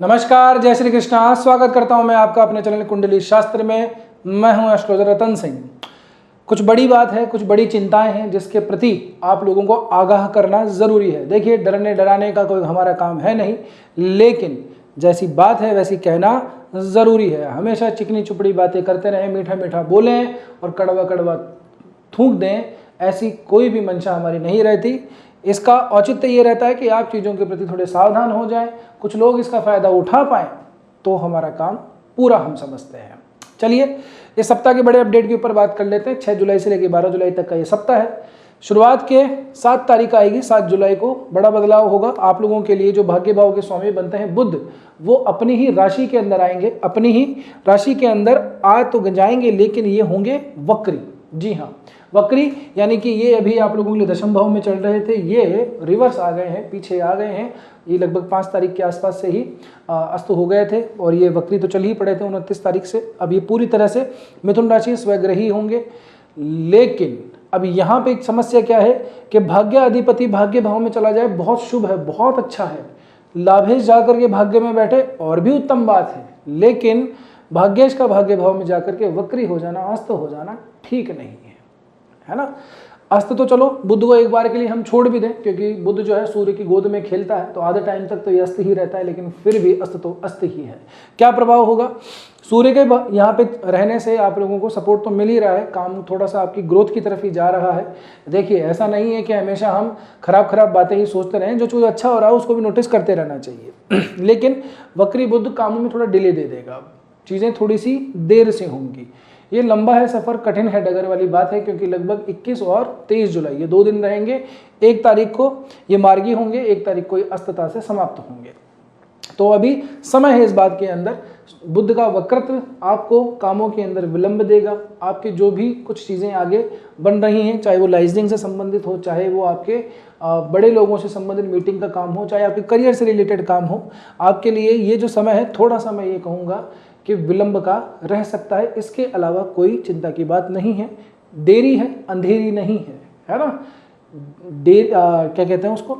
नमस्कार, जय श्री कृष्णा। स्वागत करता हूं मैं आपका अपने चैनल कुंडली शास्त्र में। मैं हूं एस्ट्रोलॉजर रतन सिंह। कुछ बड़ी बात है, कुछ बड़ी चिंताएं हैं जिसके प्रति आप लोगों को आगाह करना ज़रूरी है। देखिए, डरने डराने का कोई हमारा काम है नहीं, लेकिन जैसी बात है वैसी कहना ज़रूरी है। हमेशा चिकनी चुपड़ी बातें करते रहें, मीठा मीठा बोलें और कड़वा कड़वा थूक दें, ऐसी कोई भी मंशा हमारी नहीं रहती। इसका औचित्य ये रहता है कि आप चीज़ों के प्रति थोड़े सावधान हो जाएं, कुछ लोग इसका फ़ायदा उठा पाएं तो हमारा काम पूरा हम समझते हैं। चलिए, इस सप्ताह के बड़े अपडेट के ऊपर बात कर लेते हैं। 6 जुलाई से लेकर 12 जुलाई तक का ये सप्ताह है। शुरुआत के 7 तारीख आएगी, 7 जुलाई को बड़ा बदलाव होगा आप लोगों के लिए। जो भाग्य भाव के स्वामी बनते हैं बुध, वो अपनी ही राशि के अंदर आएंगे, अपनी ही राशि के अंदर आ तो जाएंगे, लेकिन ये होंगे वक्री। जी हाँ, वक्री, यानी कि ये अभी आप लोगों के लिए दशम भाव में चल रहे थे, ये रिवर्स आ गए हैं, पीछे आ गए हैं। ये लगभग 5 तारीख के आसपास से ही अस्त हो गए थे और ये वक्री तो चल ही पड़े थे 29 तारीख से। अब ये पूरी तरह से मिथुन राशि स्वग्रही होंगे। लेकिन अब यहाँ पे एक समस्या क्या है कि भाग्य अधिपति भाग्य भाव में चला जाए, बहुत शुभ है, बहुत अच्छा है। लाभेश जाकर के भाग्य में बैठे और भी उत्तम बात है, लेकिन भाग्येश का भाग्य भाव में जाकर के वक्री हो जाना, अस्त हो जाना ठीक नहीं है ना। अस्त तो चलो बुध को एक बार के लिए हम छोड़ भी दें, क्योंकि बुध जो है सूर्य की गोद में खेलता है, तो आधे टाइम तक तो ये अस्त ही रहता है, लेकिन फिर भी अस्त तो अस्त ही है। क्या प्रभाव होगा सूर्य के यहाँ पे रहने से? आप लोगों को सपोर्ट तो मिल ही रहा है, काम थोड़ा सा आपकी ग्रोथ की तरफ ही जा रहा है। देखिए, ऐसा नहीं है कि हमेशा हम खराब बातें ही सोचते रहें, जो चीज़ अच्छा हो रहा है उसको भी नोटिस करते रहना चाहिए। लेकिन वक्री बुध कामों में थोड़ा डिले दे देगा, चीज़ें थोड़ी सी देर से होंगी। ये लंबा है सफ़र, कठिन है, डगर वाली बात है, क्योंकि लगभग 21 और 23 जुलाई ये 2 दिन रहेंगे। 1 तारीख को ये मार्गी होंगे, 1 तारीख को ये अस्तता से समाप्त होंगे। तो अभी समय है इस बात के अंदर। बुध का वक्रत्व आपको कामों के अंदर विलंब देगा। आपके जो भी कुछ चीज़ें आगे बन रही हैं, चाहे वो लाइजनिंग से संबंधित हो, चाहे वो आपके बड़े लोगों से संबंधित मीटिंग का काम हो, चाहे आपके करियर से रिलेटेड काम हो, आपके लिए ये जो समय है थोड़ा सा मैं ये कहूँगा कि विलंब का रह सकता है। इसके अलावा कोई चिंता की बात नहीं है। देरी है, अंधेरी नहीं है ना। क्या कहते हैं उसको,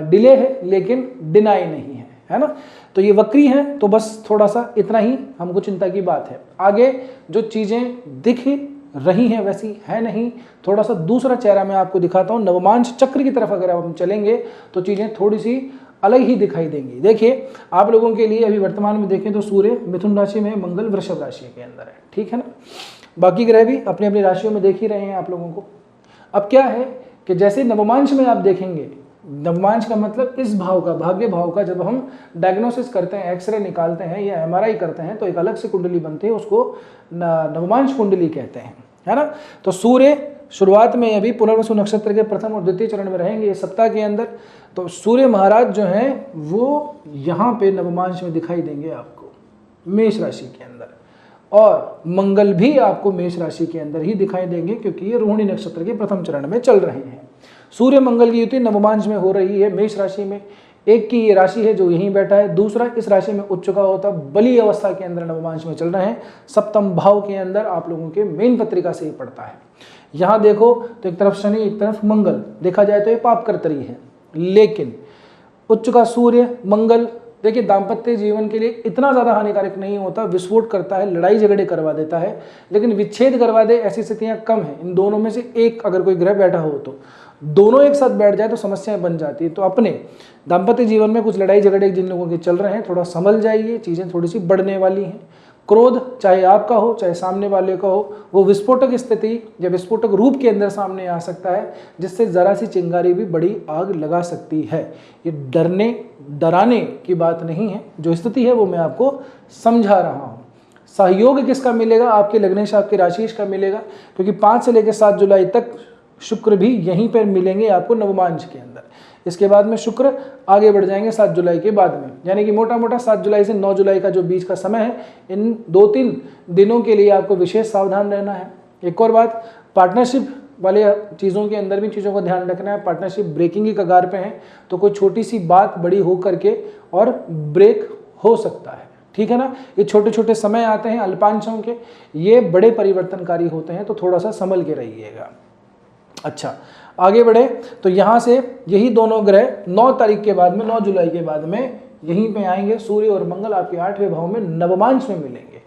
डिले है लेकिन डिनाई नहीं है ना। तो ये वक्री है, तो बस थोड़ा सा इतना ही हमको चिंता की बात है। आगे जो चीज़ें दिख रही हैं वैसी है नहीं। थोड़ा सा दूसरा चेहरा मैं आपको दिखाता हूँ। नवमांश चक्र की तरफ अगर हम चलेंगे तो चीज़ें थोड़ी सी अलग ही दिखाई देंगी। देखिए, आप लोगों के लिए अभी वर्तमान में देखें तो सूर्य मिथुन राशि में, मंगल वृषभ राशि के अंदर है, ठीक है ना। बाकी ग्रह भी अपनी अपनी राशियों में देख ही रहे हैं आप लोगों को। अब क्या है कि जैसे नवमांश में आप देखेंगे, नवमांश का मतलब इस भाव का, भाग्य भाव का, जब हम डायग्नोसिस करते हैं, एक्सरे निकालते हैं या MRI करते हैं, तो एक अलग से कुंडली बनती है, उसको नवमांश कुंडली कहते हैं, है ना। तो सूर्य शुरुआत में अभी पुनर्वसु नक्षत्र के प्रथम और द्वितीय चरण में रहेंगे इस सप्ताह के अंदर। तो सूर्य महाराज जो हैं वो यहाँ पे नवमांश में दिखाई देंगे आपको, मेष राशि के अंदर। और मंगल भी आपको मेष राशि के अंदर ही दिखाई देंगे, क्योंकि ये रोहिणी नक्षत्र के प्रथम चरण में चल रहे हैं। सूर्य मंगल की युति नवमांश में हो रही है मेष राशि में। एक की ये राशि है जो यहीं बैठा है, दूसरा इस राशि में उच्च चुका होता, बली अवस्था के अंदर नवमांश में चल रहे हैं। सप्तम भाव के अंदर आप लोगों के मेन पत्रिका से ही पड़ता है। यहाँ देखो तो एक तरफ शनि, एक तरफ मंगल, देखा जाए तो ये पाप कर्तरी है। लेकिन उच्च का सूर्य मंगल, देखिए, दाम्पत्य जीवन के लिए इतना ज़्यादा हानिकारक नहीं होता, विस्फोट करता है, लड़ाई झगड़े करवा देता है, लेकिन विच्छेद करवा दे ऐसी स्थितियाँ कम हैं। इन दोनों में से एक अगर कोई ग्रह बैठा हो तो दोनों एक साथ बैठ जाए तो समस्याएं बन जाती है। तो अपने दाम्पत्य जीवन में कुछ लड़ाई झगड़े जिन लोगों के चल रहे हैं, थोड़ा संभल जाइए, चीज़ें थोड़ी सी बढ़ने वाली हैं। क्रोध चाहे आपका हो चाहे सामने वाले का हो, वो विस्फोटक स्थिति या विस्फोटक रूप के अंदर सामने आ सकता है, जिससे ज़रा सी चिंगारी भी बड़ी आग लगा सकती है। ये डरने डराने की बात नहीं है, जो स्थिति है वो मैं आपको समझा रहा हूँ। सहयोग किसका मिलेगा? आपके लग्नेश, आपके राशिश का मिलेगा, क्योंकि 5 से लेकर 7 जुलाई तक शुक्र भी यहीं पर मिलेंगे आपको नवमांश के अंदर। इसके बाद में शुक्र आगे बढ़ जाएंगे 7 जुलाई के बाद में, यानी कि मोटा मोटा 7 जुलाई से 9 जुलाई का जो बीच का समय है, इन 2-3 दिनों के लिए आपको विशेष सावधान रहना है। एक और बात, पार्टनरशिप वाले चीज़ों के अंदर भी चीज़ों का ध्यान रखना है। पार्टनरशिप ब्रेकिंग की कगार पे है, तो कोई छोटी सी बात बड़ी हो करके और ब्रेक हो सकता है, ठीक है ना। ये छोटे छोटे समय आते हैं अल्पांशों के, ये बड़े परिवर्तनकारी होते हैं, तो थोड़ा सा संभल के रहिएगा। अच्छा, आगे बढ़े तो यहाँ से यही दोनों ग्रह 9 तारीख के बाद में, 9 जुलाई के बाद में यहीं पे आएंगे। सूर्य और मंगल आपके 8वें भाव में नवमांश में मिलेंगे।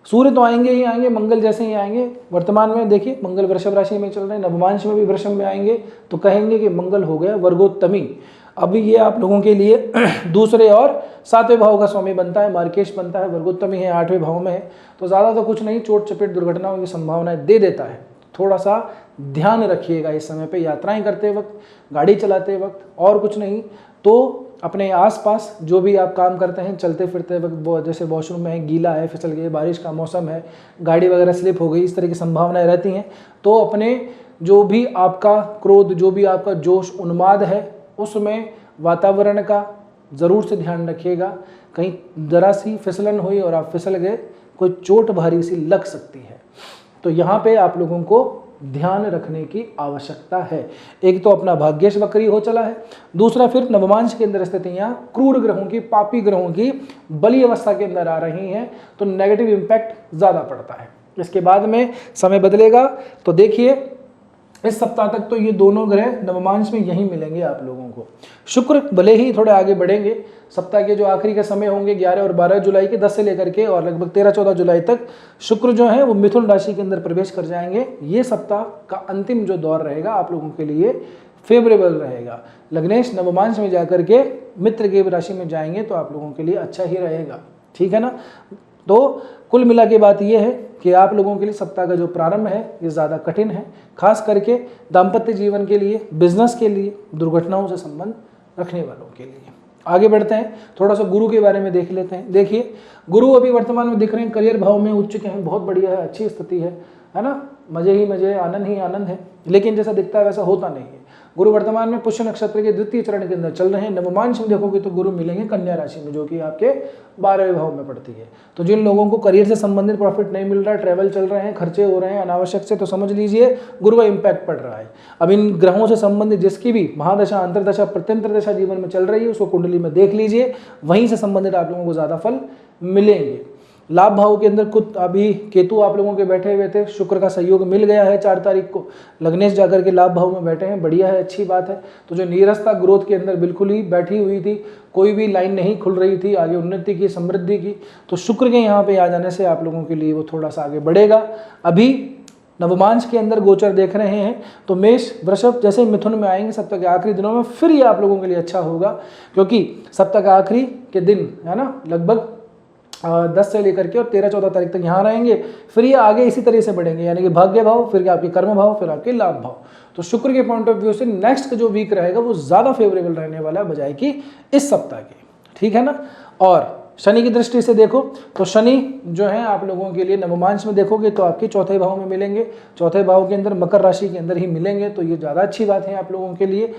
सूर्य तो आएंगे ही आएंगे, मंगल जैसे ही आएंगे, वर्तमान में देखिए मंगल वृषभ राशि में चल रहे हैं, नवमांश में भी वृषभ में आएंगे, तो कहेंगे कि मंगल हो गया वर्गोत्तमी। अभी ये आप लोगों के लिए दूसरे और 7वें भाव का स्वामी बनता है, मार्केश बनता है, वर्गोत्तमी है, 8वें भाव में है, तो ज़्यादा तो कुछ नहीं, चोट चपेट दुर्घटनाओं की संभावनाएं दे देता है। थोड़ा सा ध्यान रखिएगा इस समय पे, यात्राएं करते वक्त, गाड़ी चलाते वक्त, और कुछ नहीं तो अपने आसपास जो भी आप काम करते हैं, चलते फिरते वक्त, जैसे वॉशरूम में है, गीला है, फिसल गए, बारिश का मौसम है, गाड़ी वगैरह स्लिप हो गई, इस तरह की संभावनाएं रहती हैं, तो अपने जो भी आपका क्रोध, जो भी आपका जोश उन्माद है, उसमें वातावरण का ज़रूर से ध्यान रखिएगा। कहीं ज़रा सी फिसलन हुई और आप फिसल गए, कोई चोट भारी सी लग सकती है, तो यहाँ पे आप लोगों को ध्यान रखने की आवश्यकता है। एक तो अपना भाग्येश वक्री हो चला है, दूसरा फिर नवमांश के अंदर स्थितियाँ क्रूर ग्रहों की, पापी ग्रहों की बली अवस्था के अंदर आ रही हैं, तो नेगेटिव इम्पैक्ट ज़्यादा पड़ता है। इसके बाद में समय बदलेगा, तो देखिए इस सप्ताह तक तो ये दोनों ग्रह नवमांश में यहीं मिलेंगे आप लोगों को। शुक्र भले ही थोड़े आगे बढ़ेंगे, सप्ताह के जो आखिरी के समय होंगे 11 और 12 जुलाई के 10 से लेकर के और लगभग 13-14 जुलाई तक शुक्र जो है वो मिथुन राशि के अंदर प्रवेश कर जाएंगे। ये सप्ताह का अंतिम जो दौर रहेगा आप लोगों के लिए फेवरेबल रहेगा। लग्नेश नवमांश में जाकर के मित्र की राशि में जाएंगे तो आप लोगों के लिए अच्छा ही रहेगा, ठीक है ना। तो कुल मिला के बात यह है कि आप लोगों के लिए सप्ताह का जो प्रारंभ है ये ज़्यादा कठिन है, खास करके दाम्पत्य जीवन के लिए, बिजनेस के लिए, दुर्घटनाओं से संबंध रखने वालों के लिए। आगे बढ़ते हैं, थोड़ा सा गुरु के बारे में देख लेते हैं। देखिए गुरु अभी वर्तमान में दिख रहे हैं, करियर भाव में उच्च के हैं, बहुत बढ़िया है, अच्छी स्थिति है ना, मजे ही मजे, आनंद ही आनंद है, लेकिन जैसा दिखता है वैसा होता नहीं है। गुरु वर्तमान में पुष्य नक्षत्र के द्वितीय चरण के अंदर चल रहे हैं। नवमांश में देखोगे तो गुरु मिलेंगे कन्या राशि में, जो कि आपके 12वें भाव में पड़ती है। तो जिन लोगों को करियर से संबंधित प्रॉफिट नहीं मिल रहा है, ट्रैवल चल रहे हैं, खर्चे हो रहे हैं अनावश्यक से, तो समझ लीजिए गुरु का इम्पैक्ट पड़ रहा है। अब इन ग्रहों से संबंधित जिसकी भी महादशा, अंतरदशा, प्रत्यंतर दशा जीवन में चल रही है उसको कुंडली में देख लीजिए, वहीं से संबंधित आप लोगों को ज़्यादा फल मिलेंगे। लाभ भाव के अंदर खुद अभी केतु आप लोगों के बैठे हुए थे, शुक्र का सहयोग मिल गया है 4 तारीख को, लग्नेश जाकर के लाभ भाव में बैठे हैं, बढ़िया है, अच्छी बात है। तो जो नीरसता ग्रोथ के अंदर बिल्कुल ही बैठी हुई थी, कोई भी लाइन नहीं खुल रही थी आगे उन्नति की, समृद्धि की, तो शुक्र के यहाँ पे आ जाने से आप लोगों के लिए वो थोड़ा सा आगे बढ़ेगा। अभी नवमांश के अंदर गोचर देख रहे हैं तो मेष, वृषभ जैसे मिथुन में आएंगे सप्ताह के आखिरी दिनों में, फिर ये आप लोगों के लिए अच्छा होगा, क्योंकि सप्ताह के आखिरी के दिन है ना, लगभग 10 से लेकर के और 13-14 तारीख तक यहाँ रहेंगे, फिर ये आगे इसी तरह से बढ़ेंगे, यानी कि भाग्य भाव, फिर आपके कर्म भाव, फिर आपके लाभ भाव। तो शुक्र के पॉइंट ऑफ व्यू से नेक्स्ट का जो वीक रहेगा वो ज़्यादा फेवरेबल रहने वाला है बजाय कि इस सप्ताह के, ठीक है ना। और शनि की दृष्टि से देखो तो शनि जो है आप लोगों के लिए नवमांश में देखोगे तो आपके 4थे भाव में मिलेंगे, 4थे भाव के अंदर मकर राशि के अंदर ही मिलेंगे, तो ये ज़्यादा अच्छी बात है आप लोगों के लिए।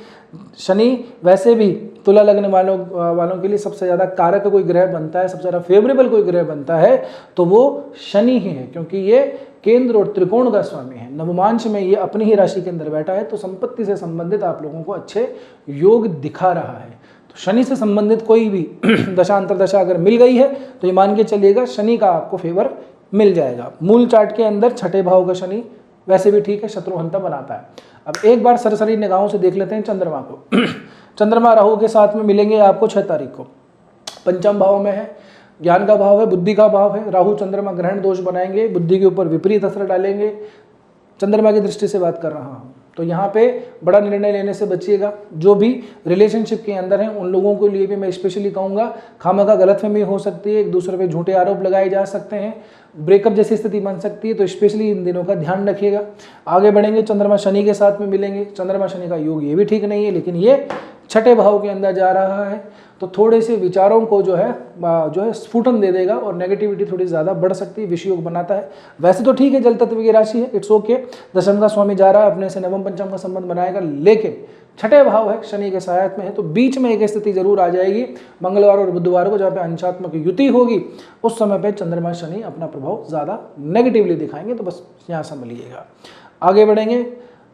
शनि वैसे भी तुला लगने वालों के लिए सबसे ज़्यादा कारक कोई ग्रह बनता है, सबसे ज़्यादा फेवरेबल कोई ग्रह बनता है तो वो शनि ही है, क्योंकि ये केंद्र और त्रिकोण का स्वामी है। नवमांश में ये अपनी ही राशि के अंदर बैठा है, तो संपत्ति से संबंधित आप लोगों को अच्छे योग दिखा रहा है। तो शनि से संबंधित कोई भी दशा अंतरदशा अगर मिल गई है तो ये मान के चलिएगा शनि का आपको फेवर मिल जाएगा। मूल चार्ट के अंदर 6ठे भाव का शनि वैसे भी ठीक है, शत्रुहंता बनाता है। अब एक बार सरसरी निगाहों से देख लेते हैं चंद्रमा को। चंद्रमा राहु के साथ में मिलेंगे आपको 6 तारीख को, पंचम भाव में है, ज्ञान का भाव है, बुद्धि का भाव है। राहु चंद्रमा ग्रहण दोष बनाएंगे, बुद्धि के ऊपर विपरीत असर डालेंगे। चंद्रमा की दृष्टि से बात कर रहा हूँ, तो यहाँ पे बड़ा निर्णय लेने से बचिएगा। जो भी रिलेशनशिप के अंदर हैं उन लोगों के लिए भी मैं स्पेशली कहूँगा, खामखा गलतफहमी हो सकती है, एक दूसरे पे झूठे आरोप लगाए जा सकते हैं, ब्रेकअप जैसी स्थिति बन सकती है, तो स्पेशली इन दिनों का ध्यान रखिएगा। आगे बढ़ेंगे, चंद्रमा शनि के साथ में मिलेंगे। चंद्रमा शनि का योग ये भी ठीक नहीं है, लेकिन ये 6ठे भाव के अंदर जा रहा है, तो थोड़े से विचारों को जो है स्फुटन दे देगा और नेगेटिविटी थोड़ी ज़्यादा बढ़ सकती है, विषयोग बनाता है। वैसे तो ठीक है, जल तत्व की राशि है, इट्स ओके। दशम का स्वामी जा रहा है, अपने से नवम पंचम का संबंध बनाएगा, लेकिन 6ठे भाव है, शनि के सहायक में है, तो बीच में एक स्थिति जरूर आ जाएगी मंगलवार और बुधवार को, जहाँ पे अंशात्मक युति होगी, उस समय पे चंद्रमा शनि अपना प्रभाव ज़्यादा नेगेटिवली दिखाएंगे, तो बस यहाँ संभलिएगा। आगे बढ़ेंगे,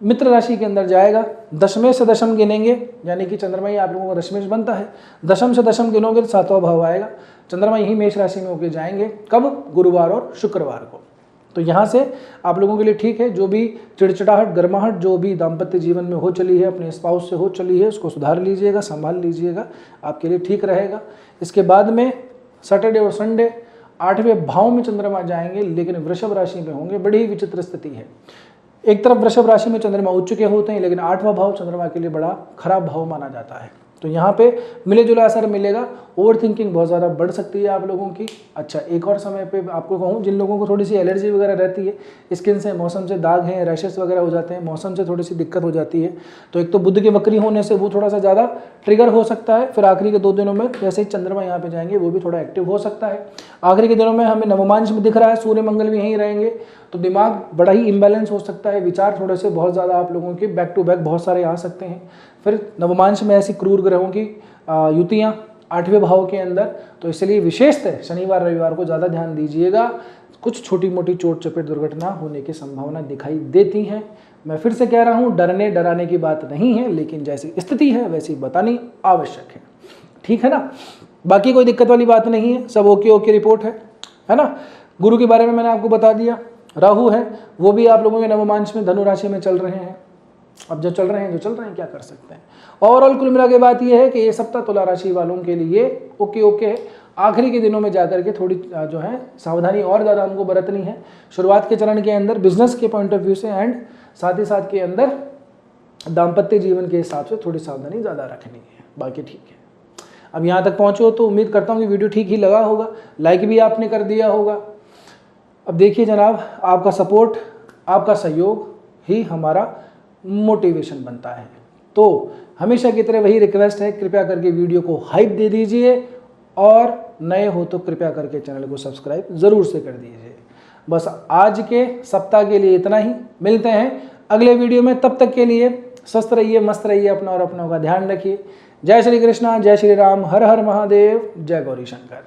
मित्र राशि के अंदर जाएगा, दशमेश से दशम गिनेंगे, यानी कि चंद्रमा ही आप लोगों का दशमेश बनता है, दशम से दशम गिनोगे तो 7वां भाव आएगा। चंद्रमा यही मेष राशि में होकर जाएंगे, कब? गुरुवार और शुक्रवार को। तो तो यहाँ से आप लोगों के लिए ठीक है। जो भी चिड़चिड़ाहट, गर्माहट जो भी दाम्पत्य जीवन में हो चली है, अपने स्पाउस से हो चली है, उसको सुधार लीजिएगा, संभाल लीजिएगा, आपके लिए ठीक रहेगा। इसके बाद में सैटरडे और संडे 8वें भाव में चंद्रमा जाएंगे, लेकिन वृषभ राशि में होंगे। बड़ी ही विचित्र स्थिति है। एक तरफ वृषभ राशि में चंद्रमा उच्च के होते हैं, लेकिन 8वां भाव चंद्रमा के लिए बड़ा खराब भाव माना जाता है। तो यहाँ पे मिले जुला असर मिलेगा। ओवर थिंकिंग बहुत ज़्यादा बढ़ सकती है आप लोगों की। अच्छा, एक और समय पे आपको कहूँ, जिन लोगों को थोड़ी सी एलर्जी वगैरह रहती है, स्किन से, मौसम से दाग हैं, रैशेस वगैरह हो जाते हैं, मौसम से थोड़ी सी दिक्कत हो जाती है, तो एक तो बुध की वक्री होने से वो थोड़ा सा ज़्यादा ट्रिगर हो सकता है। फिर आखिरी के 2 दिनों में जैसे ही चंद्रमा यहाँ पे जाएंगे वो भी थोड़ा एक्टिव हो सकता है। आखिरी के दिनों में हमें नवमांश में दिख रहा है, सूर्य मंगल भी यहीं रहेंगे, तो दिमाग बड़ा ही इम्बैलेंस हो सकता है। विचार थोड़े से बहुत ज़्यादा आप लोगों के बैक टू बैक बहुत सारे आ सकते हैं। फिर नवमांश में ऐसी क्रूर ग्रहों की युतियाँ 8वें भाव के अंदर, तो इसलिए विशेषतः शनिवार रविवार को ज़्यादा ध्यान दीजिएगा। कुछ छोटी मोटी चोट चपेट दुर्घटना होने की संभावना दिखाई देती हैं। मैं फिर से कह रहा हूँ, डरने डराने की बात नहीं है, लेकिन जैसी स्थिति है वैसी बतानी आवश्यक है। ठीक है ना? बाकी कोई दिक्कत वाली बात नहीं है, सब ओके रिपोर्ट है ना? गुरु के बारे में मैंने आपको बता दिया। राहु है, वो भी आप लोगों के नवमांश में धनु राशि में चल रहे हैं। अब जो चल रहे हैं क्या कर सकते हैं। ओवरऑल कुल मिला के बात यह है कि ये सप्ताह तुला राशि वालों के लिए ओके है। आखिरी के दिनों में जाकर के थोड़ी जो है सावधानी और ज़्यादा हमको बरतनी है। शुरुआत के चरण के अंदर बिजनेस के पॉइंट ऑफ व्यू से एंड साथ ही साथ के अंदर दाम्पत्य जीवन के हिसाब से थोड़ी सावधानी ज़्यादा रखनी है। बाकी ठीक है। अब यहाँ तक पहुँचे हो तो उम्मीद करता हूँ कि वीडियो ठीक ही लगा होगा, लाइक भी आपने कर दिया होगा। अब देखिए जनाब, आपका सपोर्ट, आपका सहयोग ही हमारा मोटिवेशन बनता है। तो हमेशा की तरह वही रिक्वेस्ट है, कृपया करके वीडियो को हाइप दे दीजिए और नए हो तो कृपया करके चैनल को सब्सक्राइब ज़रूर से कर दीजिए। बस आज के सप्ताह के लिए इतना ही। मिलते हैं अगले वीडियो में, तब तक के लिए स्वस्थ रहिए, मस्त रहिए, अपना और अपनों का ध्यान रखिए। जय श्री कृष्णा, जय श्री राम, हर हर महादेव, जय गौरी शंकर।